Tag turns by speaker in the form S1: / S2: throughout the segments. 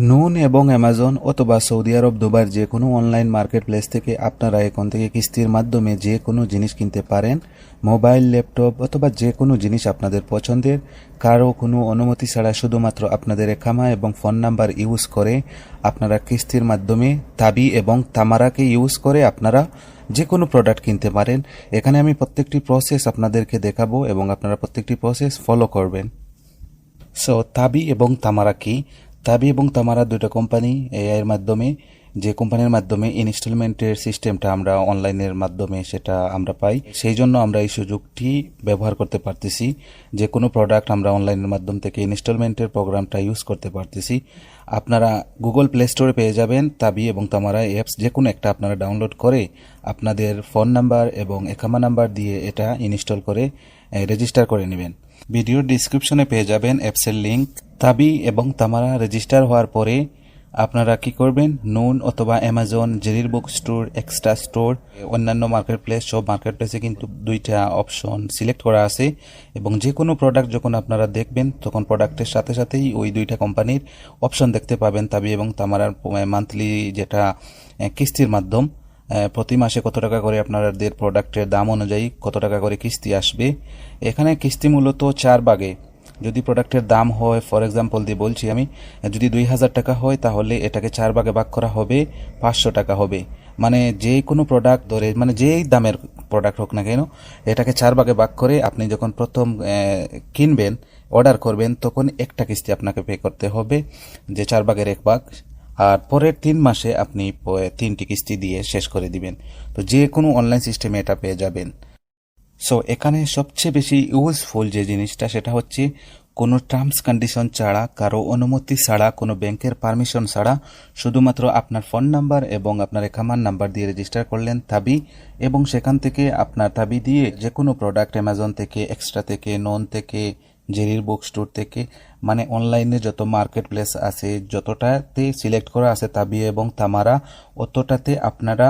S1: নুন এবং অ্যামাজন অথবা সৌদি আরব দুবার যে কোনো অনলাইন মার্কেট প্লেস থেকে আপনারা এখান থেকে কিস্তির মাধ্যমে যে কোনো জিনিস কিনতে পারেন। মোবাইল, ল্যাপটপ অথবা যে কোনো জিনিস আপনাদের পছন্দের, কারো কোনো অনুমতি ছাড়া শুধুমাত্র আপনাদের একামা এবং ফোন নাম্বার ইউজ করে আপনারা কিস্তির মাধ্যমে তাবি এবং তামারাকে ইউজ করে আপনারা যে কোনো প্রোডাক্ট কিনতে পারেন। এখানে আমি প্রত্যেকটি প্রসেস আপনাদেরকে দেখাবো এবং আপনারা প্রত্যেকটি প্রসেস ফলো করবেন। সো তাবি এবং তামারা কি? তাবি এবং তামারা দুটো কোম্পানি, এর মাধ্যমে যে কোম্পানির মাধ্যমে ইনস্টলমেন্টের সিস্টেমটা আমরা অনলাইনের মাধ্যমে সেটা আমরা পাই, সেই জন্য আমরা এই সুযোগটি ব্যবহার করতে পারতেছি। যে কোনো প্রোডাক্ট আমরা অনলাইনের মাধ্যম থেকে ইনস্টলমেন্টের প্রোগ্রামটা ইউজ করতে পারতেছি। আপনারা গুগল প্লে স্টোরে পেয়ে যাবেন তাবি এবং তামারা অ্যাপস, যে কোনো একটা আপনারা ডাউনলোড করে আপনাদের ফোন নাম্বার এবং একামা নাম্বার দিয়ে এটা ইনস্টল করে রেজিস্টার করে নেবেন। ভিডিওর ডিসক্রিপশনে পেয়ে যাবেন অ্যাপসের লিঙ্ক। তাবি এবং তামারা রেজিস্টার হওয়ার পরে আপনারা কি করবেন, নুন অথবা অ্যামাজন, জেরির বুক স্টোর, এক্সট্রা স্টোর, অন্যান্য মার্কেট প্লেস, সব মার্কেট প্লেসে কিন্তু দুইটা অপশন সিলেক্ট করা আছে এবং যে কোনো প্রোডাক্ট যখন আপনারা দেখবেন তখন প্রোডাক্টের সাথে সাথেই ওই দুইটা কোম্পানির অপশন দেখতে পাবেন। তাবি এবং তামারার মান্থলি যেটা কিস্তির মাধ্যম, প্রতি মাসে কত টাকা করে আপনাদের প্রোডাক্টের দাম অনুযায়ী কত টাকা করে কিস্তি আসবে। এখানে কিস্তি মূলত 4 ভাগে। যদি প্রোডাক্টের দাম হয়, ফর এক্সাম্পল দিয়ে বলছি আমি, যদি 2000 টাকা হয় তাহলে এটাকে 4 ভাগে ভাগ করা হবে, 500 টাকা হবে। মানে যে কোনো প্রোডাক্ট ধরে, মানে যেই দামের প্রোডাক্ট হোক না কেন, এটাকে 4 ভাগে ভাগ করে আপনি যখন প্রথম কিনবেন, অর্ডার করবেন, তখন একটা কিস্তি আপনাকে পে করতে হবে, যে 4 ভাগের 1 ভাগ। আর পরের 3 মাসে আপনি 3টি কিস্তি দিয়ে শেষ করে দিবেন। তো যে কোনো অনলাইন সিস্টেমে এটা পেয়ে যাবেন। সো এখানে সবচেয়ে বেশি ইউজফুল যে জিনিসটা সেটা হচ্ছে কোনো টার্মস কন্ডিশন ছাড়া, কারো অনুমতি ছাড়া, কোনো ব্যাংকের পারমিশন ছাড়া শুধুমাত্র আপনার ফোন নাম্বার এবং আপনার একামার নাম্বার দিয়ে রেজিস্টার করলেন তাবি, এবং সেখান থেকে আপনার তাবি দিয়ে যে কোনো প্রোডাক্ট অ্যামাজন থেকে, এক্সট্রা থেকে, নন থেকে, জেরির বুক স্টোর থেকে, মানে অনলাইনে যত মার্কেট প্লেস আছে যতটাতে সিলেক্ট করা আছে তাবি এবং তামারা, অতটাতে আপনারা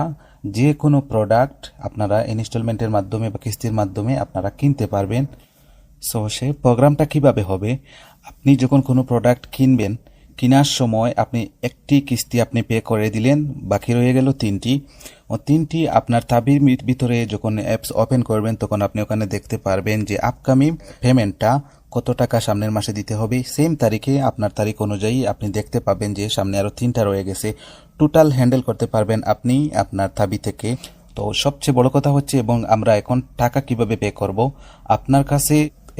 S1: যে কোনো প্রোডাক্ট আপনারা ইনস্টলমেন্টের মাধ্যমে বা কিস্তির মাধ্যমে আপনারা কিনতে পারবেন। সো সেই প্রোগ্রামটা কিভাবে হবে, আপনি যখন কোনো প্রোডাক্ট কিনবেন, কেনার সময় আপনি একটি কিস্তি আপনি পে করে দিলেন, বাকি রয়ে গেল 3টি। ও 3টি আপনার তাবির ভিতরে যখন অ্যাপস ওপেন করবেন তখন আপনি ওখানে দেখতে পারবেন যে আপকামিং পেমেন্টটা কত টাকা সামনের মাসে দিতে হবে। সেম তারিখে আপনার তারিখ অনুযায়ী আপনি দেখতে পাবেন যে সামনে আরো 3টা রয়ে গেছে। টোটাল হ্যান্ডেল করতে পারবেন আপনি আপনার তাবি থেকে। তো সবচেয়ে বড় কথা হচ্ছে, এবং আমরা এখন টাকা কিভাবে পে করব, আপনার কাছে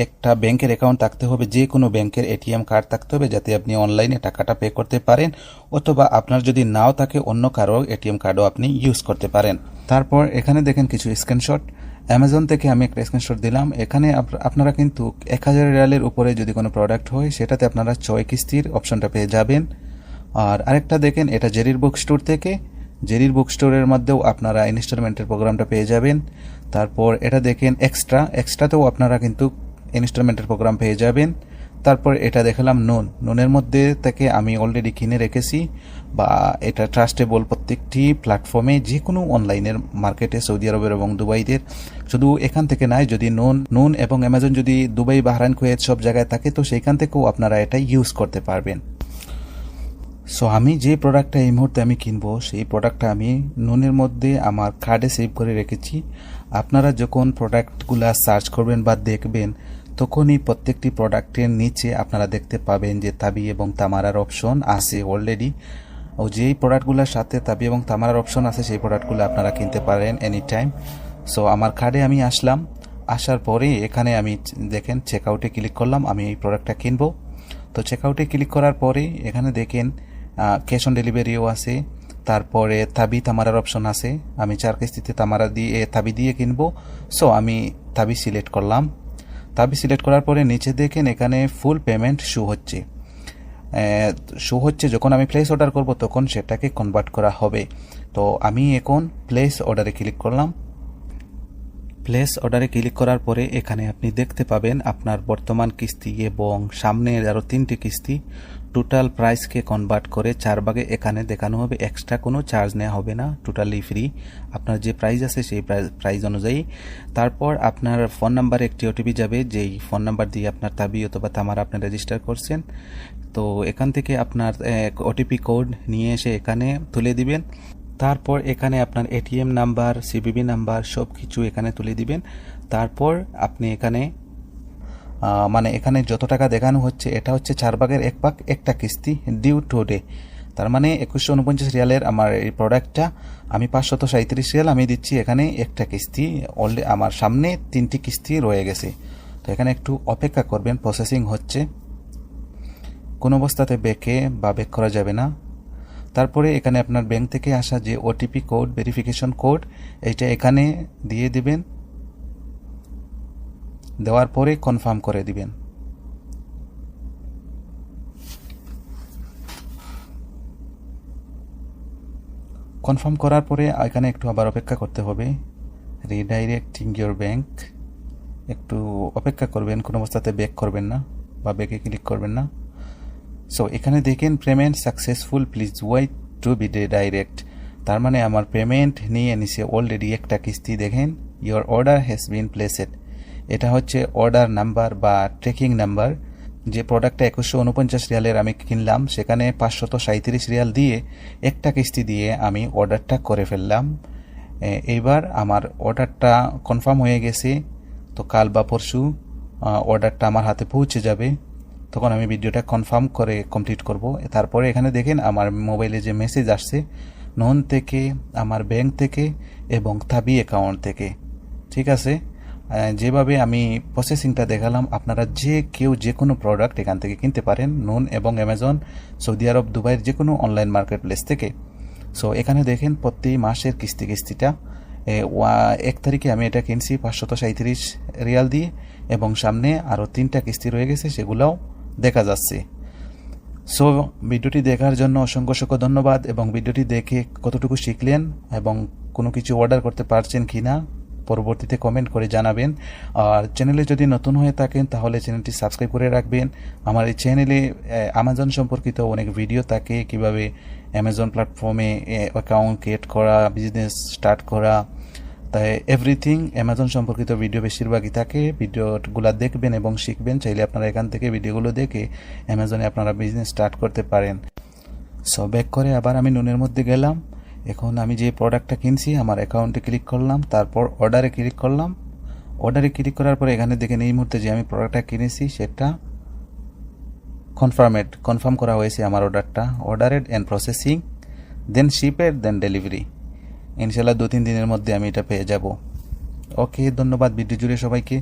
S1: একটা ব্যাংকের অ্যাকাউন্ট থাকতে হবে, যে কোনো ব্যাংকের এটিএম কার্ড থাকতে হবে, যাতে আপনি অনলাইনে টাকাটা পে করতে পারেন, অথবা আপনার যদি নাও থাকে অন্য কারো এটিএম কার্ডও আপনি ইউজ করতে পারেন। তারপর এখানে দেখেন কিছু স্ক্রিনশট, অ্যামাজন থেকে আমি একটা স্ক্রিনশট দিলাম। এখানে আপনারা কিন্তু 1000 রিয়ালের উপরে যদি কোনো প্রোডাক্ট হয় সেটাতে আপনারা 6 কিস্তির অপশনটা পেয়ে যাবেন। আর আরেকটা দেখেন, এটা জেরির বুক স্টোর থেকে, জেরির বুক স্টোরের মধ্যেও আপনারা ইনস্টলমেন্টের প্রোগ্রামটা পেয়ে যাবেন। তারপর এটা দেখেন এক্সট্রাতেও আপনারা কিন্তু ইনস্টলমেন্টের প্রোগ্রাম পেয়ে যাবেন। তারপর এটা দেখালাম নুনের মধ্যে থেকে আমি অলরেডি কিনে রেখেছি, বা এটা ট্রাস্টেবল প্রত্যেকটি প্ল্যাটফর্মে, যে কোনো অনলাইনের মার্কেটে, সৌদি আরবের এবং দুবাইদের, শুধু এখান থেকে নাই, যদি নুন এবং অ্যামাজন যদি দুবাই, বাহরাইন, কুয়েত সব জায়গায় থাকে তো সেইখান থেকেও আপনারা এটা ইউজ করতে পারবেন। সো আমি যে প্রোডাক্টটা এই মুহূর্তে আমি কিনবো সেই প্রোডাক্টটা আমি নুনের মধ্যে আমার কার্ডে সেভ করে রেখেছি। আপনারা যখন প্রোডাক্টগুলা সার্চ করবেন বা দেখবেন তখনই প্রত্যেকটি প্রোডাক্টের নিচে আপনারা দেখতে পাবেন যে তাবি এবং তামারার অপশন আছে অলরেডি। ও যেই প্রোডাক্টগুলোর সাথে তাবি এবং তামারার অপশন আছে সেই প্রোডাক্টগুলো আপনারা কিনতে পারেন এনি টাইম। সো আমার কার্ডে আমি আসলাম, আসার পরে এখানে আমি দেখেন চেক আউটে ক্লিক করলাম, আমি এই প্রোডাক্টটা কিনবো। তো চেক আউটে ক্লিক করার পরে এখানে দেখেন ক্যাশ অন ডেলিভারিও আছে, তারপরে তাবি তামারার অপশন আছে। আমি 4 কিস্তিতে তাবি দিয়ে কিনবো। সো আমি তাবি সিলেক্ট করলাম। তাবি সিলেক্ট করার পরে নিচে দেখেন এখানে ফুল পেমেন্ট শো হচ্ছে যখন আমি প্লেস অর্ডার করব তখন সেটাকে কনভার্ট করা হবে। তো আমি এখন প্লেস অর্ডারে ক্লিক করলাম। প্লেস অর্ডারে ক্লিক করার পরে এখানে আপনি দেখতে পাবেন আপনার বর্তমান কিস্তি এবং সামনের আরও 3টি কিস্তি টোটাল প্রাইসকে কনভার্ট করে 4 ভাগে এখানে দেখানো হবে। এক্সট্রা কোনো চার্জ নেওয়া হবে না, টোটালি ফ্রি। আপনার যে প্রাইস আছে সেই প্রাইস অনুযায়ী। তারপর আপনার ফোন নাম্বারে একটি ওটিপি যাবে, যেই ফোন নাম্বার দিয়ে আপনার তাবি অথবা তামার আপনি রেজিস্টার করছেন। তো এখান থেকে আপনার ওটিপি কোড নিয়ে এসে এখানে তুলে দিবেন। তারপর এখানে আপনার এটিএম নাম্বার, সিবিবি নাম্বার সব কিছু এখানে তুলে দিবেন। তারপর আপনি এখানে মানে এখানে যত টাকা দেখানো হচ্ছে এটা হচ্ছে 4 ভাগের 1 ভাগ, একটা কিস্তি ডিউ টুডে। তার মানে 2149 রিয়ালের আমার এই প্রোডাক্টটা আমি 537 রিয়াল আমি দিচ্ছি এখানে একটা কিস্তি। অলরেডি আমার সামনে 3টি কিস্তি রয়ে গেছে। তো এখানে একটু অপেক্ষা করবেন, প্রসেসিং হচ্ছে। কোনো অবস্থাতে ব্যাক করা যাবে না। তারপরে এখানে আপনার ব্যাংক থেকে আসা যে ওটিপি কোড, ভেরিফিকেশন কোড, এইটা এখানে দিয়ে দিবেন। দেওয়ার পরে কনফার্ম করে দিবেন। কনফার্ম করার পরে এখানে একটু আবার অপেক্ষা করতে হবে। রিডাইরেক্টিং ইয়োর ব্যাংক, একটু অপেক্ষা করবেন, কোনো অবস্থাতে ব্যাক করবেন না বা ব্যাকে ক্লিক করবেন না। সো এখানে দেখেন payment successful, please wait to be redirect. তার মানে আমার পেমেন্ট নিয়ে নিছে অলরেডি একটা কিস্তি। দেখেন your order has been placed. এটা হচ্ছে অর্ডার নাম্বার বা ট্র্যাকিং নাম্বার। যে প্রোডাক্টটা 2149 রিয়ালের আমি কিনলাম, সেখানে 537 রিয়াল দিয়ে একটা কিস্তি দিয়ে আমি অর্ডারটা করে ফেললাম। এইবার আমার অর্ডারটা কনফার্ম হয়ে গেছে। তো কাল বা পরশু অর্ডারটা আমার হাতে পৌঁছে যাবে। তখন আমি ভিডিওটা কনফার্ম করে কমপ্লিট করব। তারপরে এখানে দেখেন আমার মোবাইলে যে মেসেজ আসছে নন থেকে, আমার ব্যাংক থেকে এবং তাবি অ্যাকাউন্ট থেকে। ঠিক আছে, যেভাবে আমি প্রসেসিংটা দেখালাম, আপনারা যে কেউ যে কোনো প্রোডাক্ট এখান থেকে কিনতে পারেন, নুন এবং অ্যামাজন, সৌদি আরব, দুবাইয়ের যে কোনো অনলাইন মার্কেট প্লেস থেকে। সো এখানে দেখেন প্রতি মাসের কিস্তিটা 1 তারিখে আমি এটা কিনছি 537 রিয়াল দিয়ে, এবং সামনে আরও 3টা কিস্তি রয়ে গেছে, সেগুলোও দেখা যাচ্ছে। সো ভিডিওটি দেখার জন্য অসংখ্য ধন্যবাদ। এবং ভিডিওটি দেখে কতটুকু শিখলেন এবং কোনো কিছু অর্ডার করতে পারছেন কি না পরবর্তীতে কমেন্ট করে জানাবেন। আর চ্যানেলে যদি নতুন হয়ে থাকেন তাহলে চ্যানেলটি সাবস্ক্রাইব করে রাখবেন। আমার এই চ্যানেলে অ্যামাজন সম্পর্কিত অনেক ভিডিও থাকে, কিভাবে অ্যামাজন প্ল্যাটফর্মে অ্যাকাউন্ট ক্রিয়েট করা, বিজনেস স্টার্ট করা, তাই এভরিথিং অ্যামাজন সম্পর্কিত ভিডিও বেশিরভাগই থাকে। ভিডিওগুলো দেখবেন এবং শিখবেন। চাইলে আপনারা এখান থেকে ভিডিওগুলো দেখে অ্যামাজনে আপনারা বিজনেস স্টার্ট করতে পারেন। সো ব্যাক করে আবার আমি নুনের মধ্যে গেলাম। এখন আমি যে প্রোডাক্টটা কিনছি আমার অ্যাকাউন্টে ক্লিক করলাম, তারপর অর্ডারে ক্লিক করলাম। অর্ডারে ক্লিক করার পরে এখানে দেখেন এই মুহূর্তে যে আমি প্রোডাক্টটা কিনেছি সেটা কনফার্ম করা হয়েছে আমার অর্ডারটা। Ordered and processing, then shipped, then delivery. ইনশাল্লাহ 2-3 দিনের মধ্যে আমি এটা পেয়ে যাব। ওকে, ধন্যবাদ ভিডিও জুড়ে সবাইকে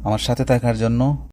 S1: আমার সাথে থাকার জন্য।